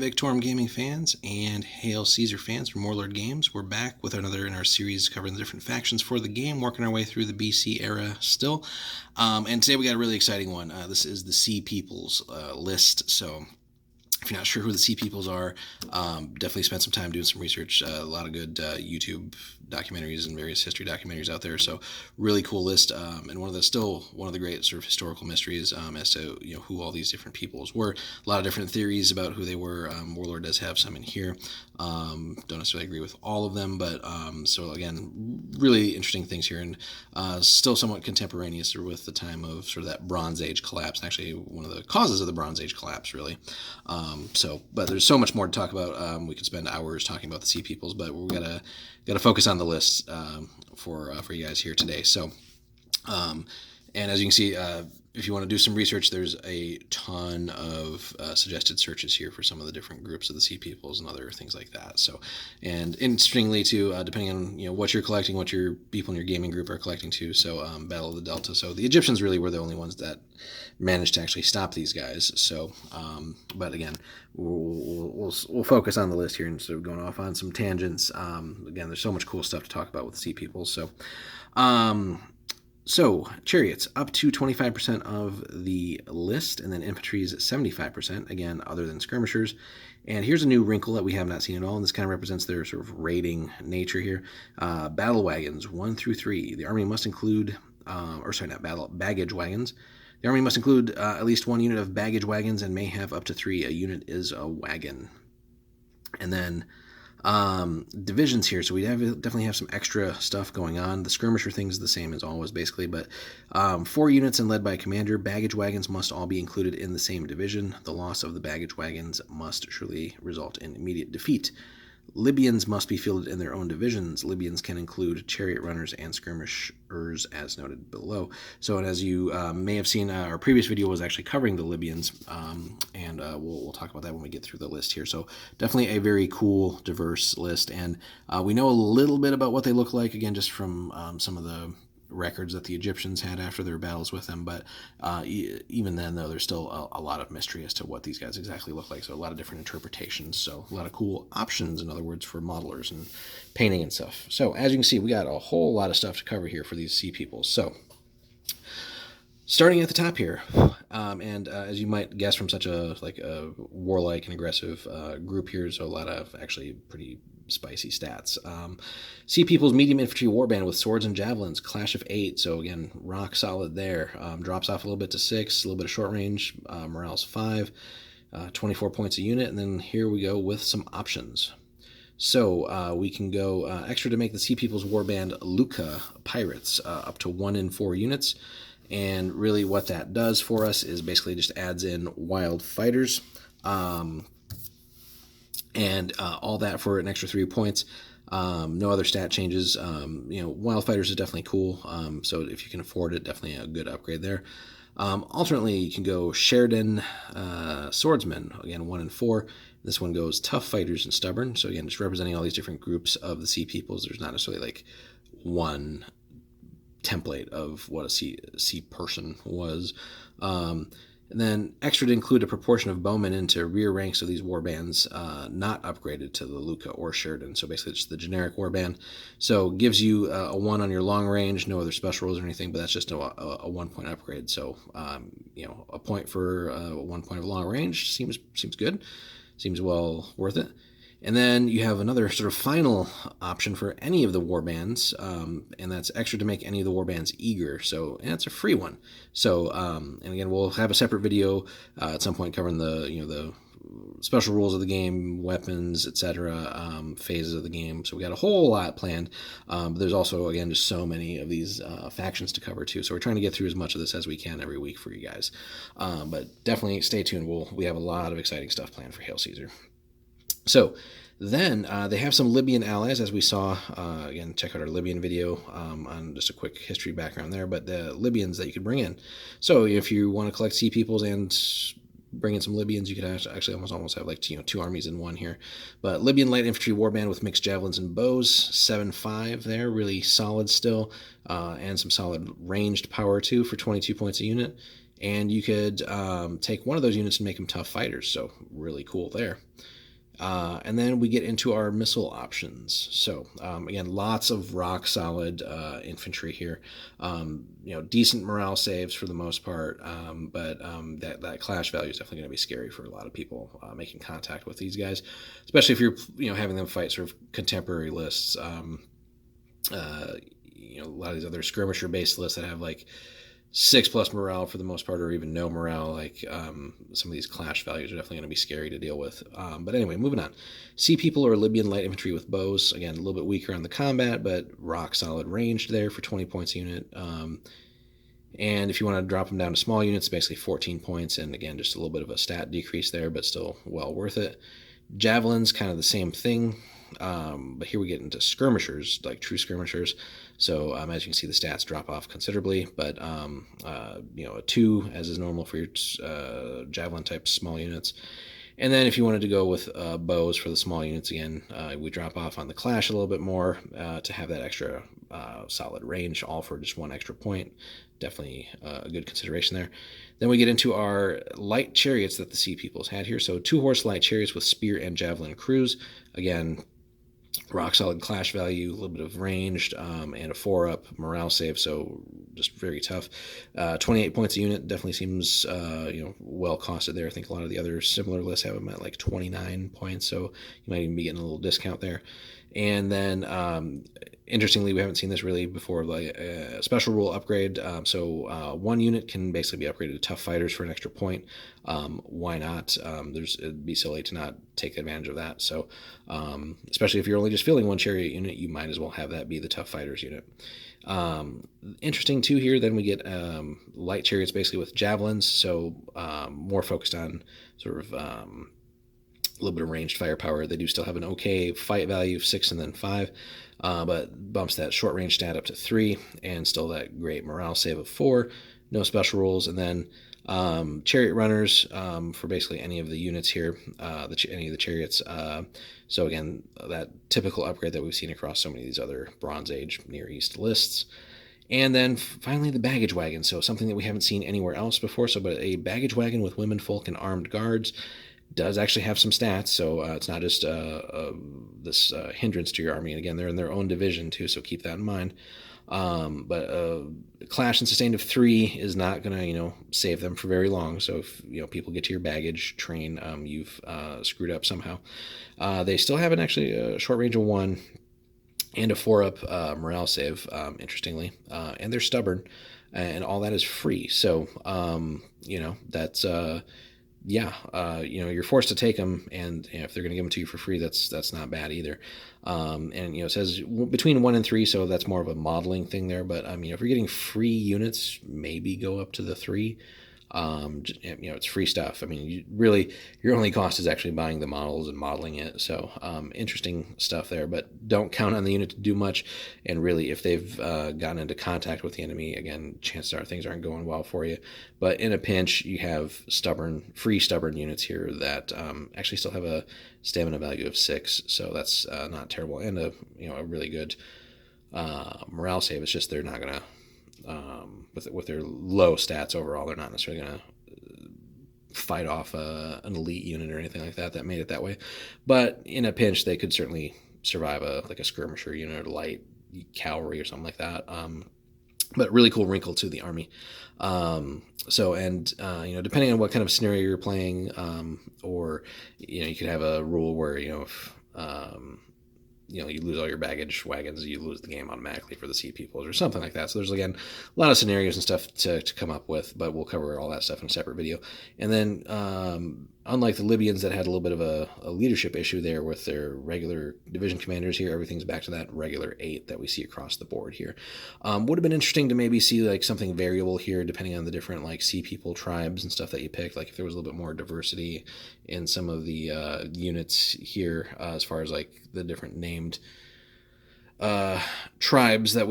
Victorum gaming fans and Hail Caesar fans from Warlord Games. We're back with another in our series covering the different factions for the game, working our way through the BC era still. And today we got a really exciting one. This is the Sea Peoples list. So if you're not sure who the Sea Peoples are, definitely spend some time doing some research. A lot of good YouTube documentaries and various history documentaries out there. So really cool list, and one of the great sort of historical mysteries as to who all these different peoples were. A lot of different theories about who they were. Warlord does have some in here. Don't necessarily agree with all of them, but so again, really interesting things here, and still somewhat contemporaneous with the time of sort of that Bronze Age collapse, and actually one of the causes of the Bronze Age collapse, really. But there's so much more to talk about. We could spend hours talking about the Sea Peoples, but we're gotta focus on the list for you guys here today. So, and as you can see, if you want to do some research, there's a ton of suggested searches here for some of the different groups of the Sea Peoples and other things like that. So, and interestingly too, depending on what you're collecting, what your people in your gaming group are collecting too. So, Battle of the Delta. So the Egyptians really were the only ones that managed to actually stop these guys. So, but again, we'll focus on the list here instead of going off on some tangents. Again, there's so much cool stuff to talk about with the Sea Peoples. So, chariots, up to 25% of the list, and then infantry is at 75%, again, other than skirmishers. And here's a new wrinkle that we have not seen at all, and this kind of represents their sort of raiding nature here. Battle wagons, 1 through 3. The army must include, baggage wagons. The army must include at least 1 unit of baggage wagons and may have up to 3. A unit is a wagon. And then divisions here, so we definitely have some extra stuff going on. The skirmisher thing is the same as always, basically, but 4 units and led by a commander. Baggage wagons must all be included in the same division. The loss of the baggage wagons must surely result in immediate defeat. Libyans must be fielded in their own divisions. Libyans can include chariot runners and skirmishers, as noted below. So, and as you may have seen, our previous video was actually covering the Libyans, and we'll talk about that when we get through the list here. So, definitely a very cool, diverse list, and we know a little bit about what they look like, again, just from some of the records that the Egyptians had after their battles with them, but even then, though, there's still a lot of mystery as to what these guys exactly look like, so a lot of different interpretations, so a lot of cool options, in other words, for modelers and painting and stuff. So as you can see, we got a whole lot of stuff to cover here for these Sea Peoples. So starting at the top here, and as you might guess from such a warlike and aggressive group here, so a lot of actually pretty spicy stats. Sea People's medium infantry warband with swords and javelins, clash of 8, so again, rock solid there. Drops off a little bit to 6, a little bit of short range, morale's 5, 24 points a unit, and then here we go with some options. So we can go extra to make the Sea People's warband Luca pirates, up to 1 in 4 units. And really what that does for us is basically just adds in wild fighters, and all that for an extra 3 points. No other stat changes. Wild fighters is definitely cool, so if you can afford it, definitely a good upgrade there. Alternately, you can go Sheridan swordsmen, again 1 in 4. This one goes tough fighters and stubborn, so again, just representing all these different groups of the Sea Peoples. There's not necessarily like one template of what a sea person was. And then extra to include a proportion of bowmen into rear ranks of these warbands, not upgraded to the Luca or Sheridan. So basically it's the generic warband. So gives you a 1 on your long range, no other special rules or anything, but that's just a 1 point upgrade. So, a point for 1 point of long range seems good. Seems well worth it. And then you have another sort of final option for any of the warbands, and that's extra to make any of the warbands eager. So, and it's a free one. So, and again, we'll have a separate video at some point covering the special rules of the game, weapons, etc., phases of the game. So we got a whole lot planned. But there's also, again, just so many of these factions to cover too. So we're trying to get through as much of this as we can every week for you guys. But definitely stay tuned. We have a lot of exciting stuff planned for Hail Caesar. So then they have some Libyan allies, as we saw. Again, check out our Libyan video on just a quick history background there. But the Libyans that you could bring in. So if you want to collect Sea Peoples and bring in some Libyans, you could actually almost have like 2 armies in one here. But Libyan light infantry warband with mixed javelins and bows, 7-5 there, really solid still, and some solid ranged power too for 22 points a unit. and you could take one of those units and make them tough fighters. So really cool there. And then we get into our missile options. So again, lots of rock solid infantry here. Decent morale saves for the most part, but that clash value is definitely going to be scary for a lot of people making contact with these guys, especially if you're having them fight sort of contemporary lists. A lot of these other skirmisher based lists that have like 6+ morale for the most part, or even no morale. Like some of these clash values are definitely going to be scary to deal with. But anyway, moving on. Sea people or Libyan light infantry with bows. Again, a little bit weaker on the combat, but rock solid ranged there for 20 points a unit. And if you want to drop them down to small units, basically 14 points. And again, just a little bit of a stat decrease there, but still well worth it. Javelins, kind of the same thing. But here we get into skirmishers, like true skirmishers. So as you can see, the stats drop off considerably. But a 2, as is normal for your javelin type small units. And then if you wanted to go with bows for the small units, again, we drop off on the clash a little bit more to have that extra solid range, all for just 1 extra point. Definitely a good consideration there. Then we get into our light chariots that the Sea Peoples had here. So 2-horse light chariots with spear and javelin crews. Again, rock solid clash value, a little bit of ranged, and a 4-up morale save, so just very tough. 28 points a unit definitely seems well costed there. I think a lot of the other similar lists have them at like 29 points, so you might even be getting a little discount there. And then interestingly, we haven't seen this really before, like a special rule upgrade. So 1 unit can basically be upgraded to tough fighters for an extra point. Why not? It'd be silly to not take advantage of that. So especially if you're only just filling 1 chariot unit, you might as well have that be the tough fighters unit. Interesting too here, then we get light chariots basically with javelins, so more focused on sort of a little bit of ranged firepower. They do still have an okay fight value of 6 and then 5, but bumps that short range stat up to 3, and still that great morale save of 4. No special rules. And then chariot runners for basically any of the units here, any of the chariots. So again, that typical upgrade that we've seen across so many of these other Bronze Age Near East lists. And then finally the baggage wagon. So something that we haven't seen anywhere else before. But a baggage wagon with women folk and armed guards does actually have some stats, so it's not just this hindrance to your army. And again, they're in their own division too, so keep that in mind. But clash and sustained of 3 is not going to save them for very long. So if people get to your baggage train, you've screwed up somehow. They still have actually a short range of 1 and a 4-up morale save, interestingly, and they're stubborn, and all that is free. So that's you're forced to take them, and if they're going to give them to you for free, that's not bad either. And it says between 1 and 3, so that's more of a modeling thing there. But if you're getting free units, maybe go up to the 3. It's free stuff. Your only cost is actually buying the models and modeling it. So interesting stuff there, but don't count on the unit to do much. And really, if they've gotten into contact with the enemy, again, chances are things aren't going well for you. But in a pinch, you have free stubborn units here that actually still have a stamina value of 6. So that's not terrible, and a really good morale save. It's just they're not gonna. With their low stats overall, they're not necessarily going to fight off an elite unit or anything like that made it that way. But in a pinch, they could certainly survive a skirmisher unit or light cavalry or something like that. But really cool wrinkle to the army. Depending on what kind of scenario you're playing, or you could have a rule where if you lose all your baggage wagons, you lose the game automatically for the Sea Peoples or something like that. So there's, again, a lot of scenarios and stuff to come up with, but we'll cover all that stuff in a separate video. And then unlike the Libyans that had a little bit of a leadership issue there with their regular division commanders, here everything's back to that regular 8 that we see across the board here. Would have been interesting to maybe see like something variable here depending on the different like Sea People tribes and stuff that you picked, like if there was a little bit more diversity in some of the units here as far as like the different named tribes that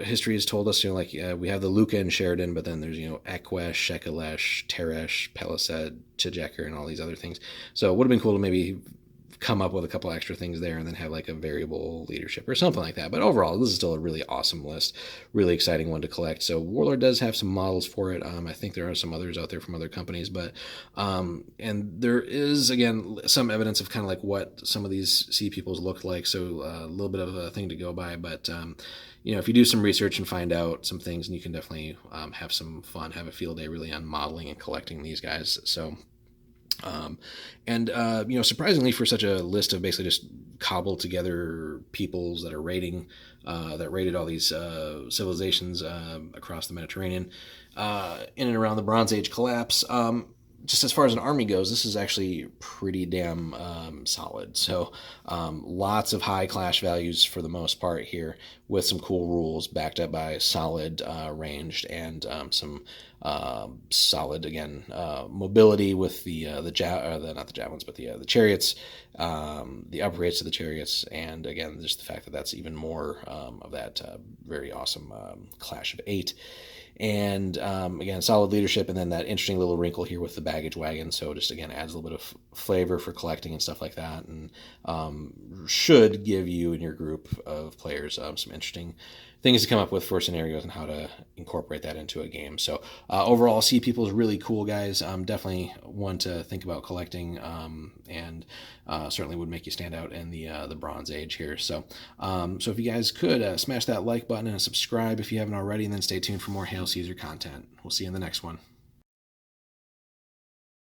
history has told us. We have the Luca and Sheridan, but then there's Ekwesh, Shekelesh, Teresh, Peliset, Chijekar, and all these other things. So it would have been cool to maybe come up with a couple extra things there and then have like a variable leadership or something like that. But overall, this is still a really awesome list, really exciting one to collect. So Warlord does have some models for it. I think there are some others out there from other companies, but and there is again some evidence of kind of like what some of these sea peoples look like. So a little bit of a thing to go by, but if you do some research and find out some things, and you can definitely have some fun, have a field day really on modeling and collecting these guys. So surprisingly, for such a list of basically just cobbled together peoples that are that raided all these civilizations across the Mediterranean in and around the Bronze Age collapse, just as far as an army goes, this is actually pretty damn solid. So lots of high clash values for the most part here, with some cool rules backed up by solid ranged and some solid again mobility with not the javelins, but the chariots, the upgrades to the chariots, and again just the fact that that's even more of that very awesome clash of 8. And again, solid leadership, and then that interesting little wrinkle here with the baggage wagon. So just again adds a little bit of flavor for collecting and stuff like that, and should give you and your group of players some interesting things to come up with for scenarios and how to incorporate that into a game. So overall, Sea People is really cool, guys. Definitely one to think about collecting, and certainly would make you stand out in the Bronze Age here. So if you guys could smash that like button and subscribe if you haven't already, and then stay tuned for more Hail Caesar content. We'll see you in the next one.